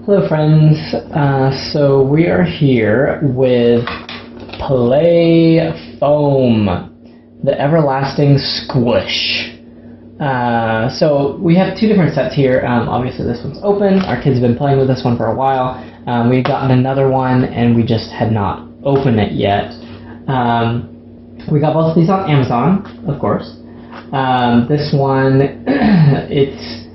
Hello friends, so we are here with Playfoam, the everlasting squish. So we have two different sets here. Obviously this one's open, our kids have been playing with this one for a while. We've gotten another one and we just had not opened it yet. We got both of these on Amazon, of course. This one, it's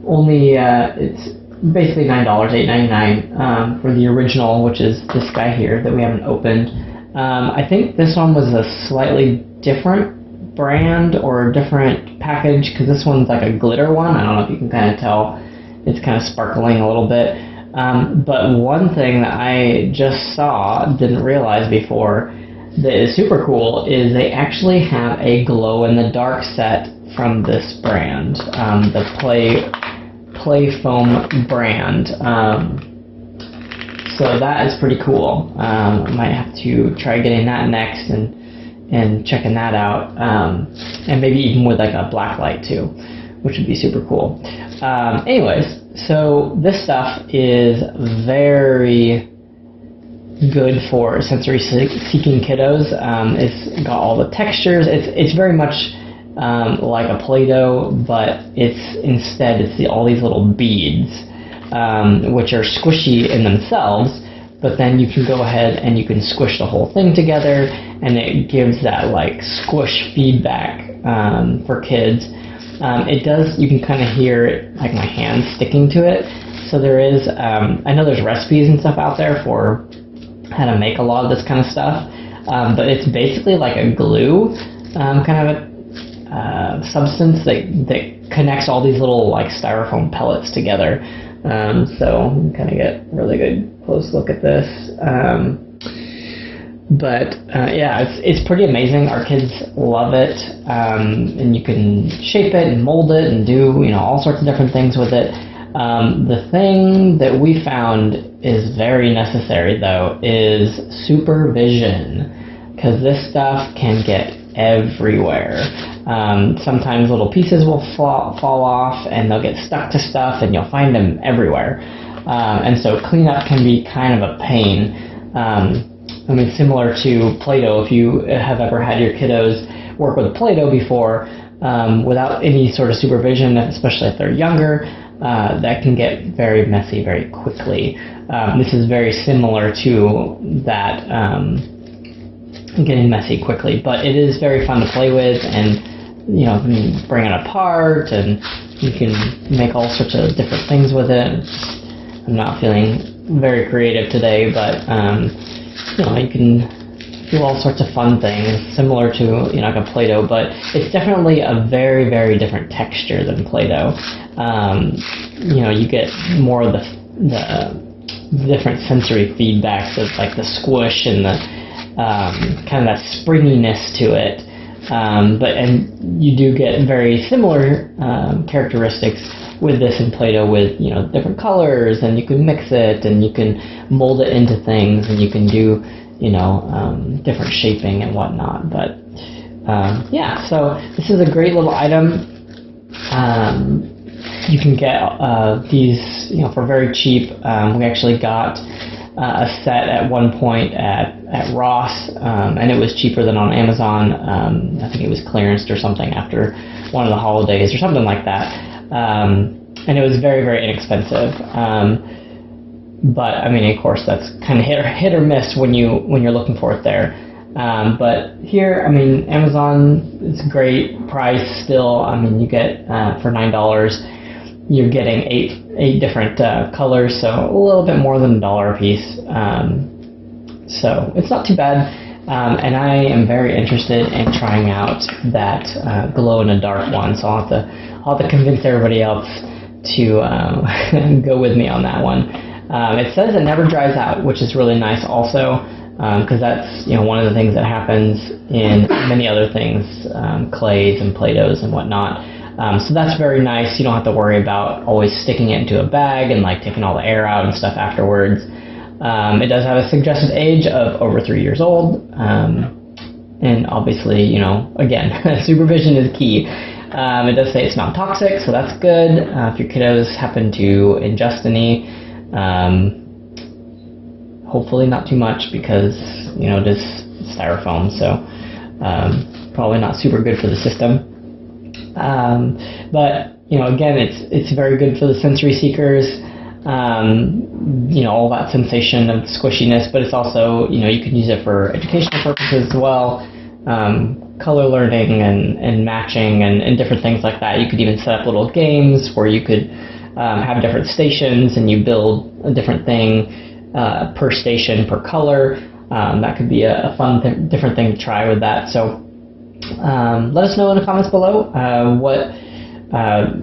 only, it's basically $9, $8.99 for the original, which is this guy here that we haven't opened. I think this one was a slightly different brand or a different package, because this one's like a glitter one. I don't know if you can kind of tell. It's kind of sparkling a little bit. But one thing that I just saw, didn't realize before, that is super cool is they actually have a glow-in-the-dark set from this brand, the Playfoam brand. So that is pretty cool. Might have to try getting that next and checking that out, and maybe even with like a black light too, which would be super cool. Anyways, so this stuff is very good for sensory seeking kiddos. It's got all the textures. It's very much like a Play-Doh, but it's all these little beads, which are squishy in themselves, but then you can go ahead and you can squish the whole thing together, and it gives that like squish feedback for kids. It does, you can kind of hear it, like my hand sticking to it. So there is, I know there's recipes and stuff out there for how to make a lot of this kind of stuff, but it's basically like a glue kind of a substance that connects all these little like styrofoam pellets together. So you can kind of get a really good close look at this. Yeah, it's pretty amazing. Our kids love it, and you can shape it and mold it and do all sorts of different things with it. The thing that we found is very necessary though is supervision, because this stuff can get everywhere. Sometimes little pieces will fall off and they'll get stuck to stuff and you'll find them everywhere. And so cleanup can be kind of a pain. I mean, similar to Play-Doh, if you have ever had your kiddos work with Play-Doh before, without any sort of supervision, especially if they're younger, that can get very messy very quickly. This is very similar to that, getting messy quickly, but it is very fun to play with, and you can bring it apart and you can make all sorts of different things with it. I'm not feeling very creative today, but you can do all sorts of fun things similar to like a Play-Doh, but it's definitely a very, very different texture than Play-Doh. You get more of the different sensory feedbacks of like the squish and the kind of that springiness to it, and you do get very similar characteristics with this in Play-Doh, with different colors, and you can mix it and you can mold it into things, and you can do different shaping and whatnot. But yeah, so this is a great little item. You can get these for very cheap. We actually got a set at one point at Ross, and it was cheaper than on Amazon. I think it was clearanced or something after one of the holidays or something like that, and it was very, very inexpensive. But I mean, of course, that's kind of hit or miss when you're looking for it there. But here, I mean, Amazon is a great price still. I mean, you get for $9, you're getting eight different colors, so a little bit more than $1 a piece. So it's not too bad, and I am very interested in trying out that glow-in-the-dark one. So I'll have to convince everybody else to go with me on that one. It says it never dries out, which is really nice also, because that's one of the things that happens in many other things, clays and Play-Dohs and whatnot. So that's very nice. You don't have to worry about always sticking it into a bag and like taking all the air out and stuff afterwards. It does have a suggested age of over 3 years old, and obviously, again, supervision is key. It does say it's not toxic, so that's good. If your kiddos happen to ingest any, Hopefully not too much, because it is styrofoam, so probably not super good for the system. But again, it's very good for the sensory seekers. All that sensation of squishiness, but it's also, you can use it for educational purposes as well, color learning and matching and different things like that. You could even set up little games where you could have different stations, and you build a different thing per station, per color. That could be a fun different thing to try with that. So let us know in the comments below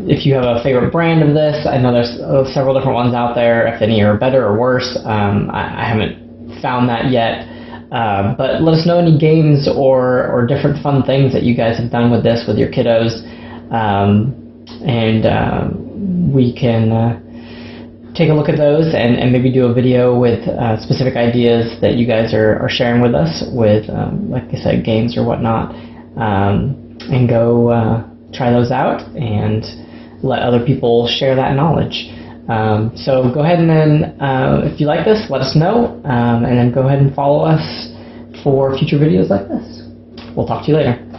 if you have a favorite brand of this. I know there's several different ones out there, if any are better or worse. I haven't found that yet. But let us know any games or different fun things that you guys have done with this with your kiddos. We can take a look at those and maybe do a video with specific ideas that you guys are sharing with us with, like I said, games or whatnot, and go try those out and let other people share that knowledge. So go ahead and then, if you like this, let us know, and then go ahead and follow us for future videos like this. We'll talk to you later.